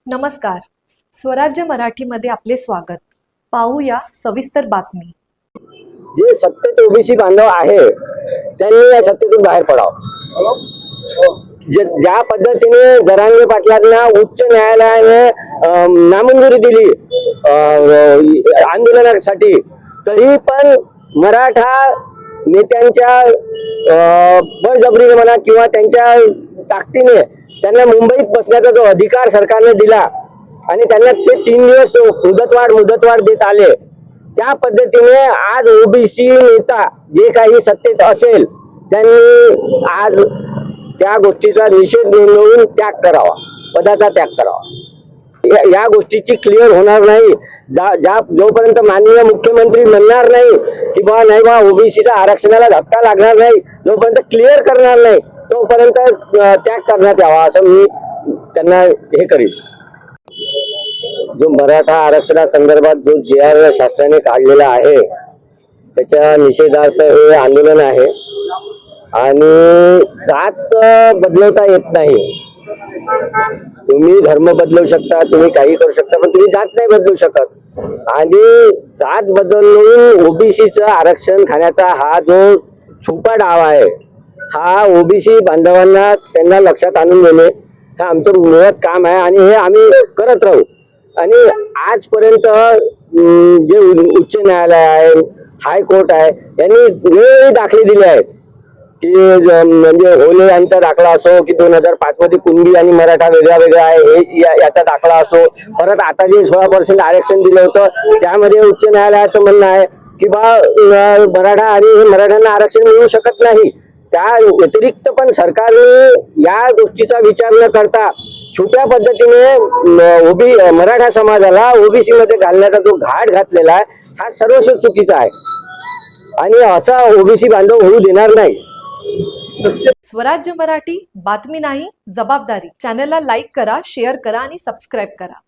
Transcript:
नमस्कार. स्वराज्य मराठीमध्ये आपले स्वागत. पाहूया सविस्तर बातमी. जे सत्तेत ओबीसी बांधव आहे त्यांनी या सत्तेतून बाहेर पडावं. ज्या पद्धतीने जरांगे पाटलांना उच्च न्यायालयाने नामंजुरी दिली आंदोलनासाठी, तरी पण मराठा नेत्यांच्या बळजबरीने म्हणा किंवा त्यांच्या ताकदीने त्यांना मुंबईत बसण्याचा जो अधिकार सरकारने दिला आणि त्यांना ते 3 दिवस मुदतवाढ देत आले, त्या पद्धतीने आज ओबीसी नेता जे काही सत्तेत असेल त्यांनी आज त्या गोष्टीचा निषेध नोंदवून त्याग करावा, पदाचा त्याग करावा. या गोष्टीची क्लिअर होणार नाही जोपर्यंत माननीय मुख्यमंत्री म्हणणार नाही की बा नाही बा ओबीसीच्या आरक्षणाला धक्का लागणार नाही, जोपर्यंत क्लिअर करणार नाही तोपर्यंत त्याग करण्यात यावा असं मी त्यांना हे करीन. जो मराठा आरक्षणासंदर्भात जो JR शासनाने काढलेला आहे त्याच्या निषेधार्थ हे आंदोलन आहे. आणि जात बदलवता येत नाही. तुम्ही धर्म बदलू शकता, तुम्ही काही करू शकता, पण तुम्ही जात नाही बदलू शकत. आणि जात बदलून ओबीसीचं आरक्षण खाण्याचा हा जो छुपा डाव आहे, हा ओबीसी बांधवांना त्यांना लक्षात आणून देणे हे आमचं मुळात काम आहे आणि हे आम्ही करत राहू. आणि आजपर्यंत जे उच्च न्यायालय आहे, हायकोर्ट आहे, यांनी वेगवेगळे दाखले दिले आहेत की म्हणजे होले यांचा दाखला असो की 2005 मध्ये कुणबी आणि मराठा वेगळा आहे हे याचा दाखला असो, परत आता जे 16% आरक्षण दिलं होतं त्यामध्ये उच्च न्यायालयाचं म्हणणं आहे की बा मराठा आणि मराठ्यांना आरक्षण मिळू शकत नाही. त्या व्यतिरिक्त पण सरकारने या गोष्टीचा विचार न करता छोट्या पद्धतीने मराठा समाजाला ओबीसी मध्ये घालण्याचा जो घाट घातलेला आहे हा सर्वस्व चुकीचा आहे आणि असा ओबीसी बांधव होऊ देणार नाही. स्वराज्य मराठी, बातमी नाही जबाबदारी. चॅनलला लाईक करा, शेअर करा आणि सबस्क्राईब करा.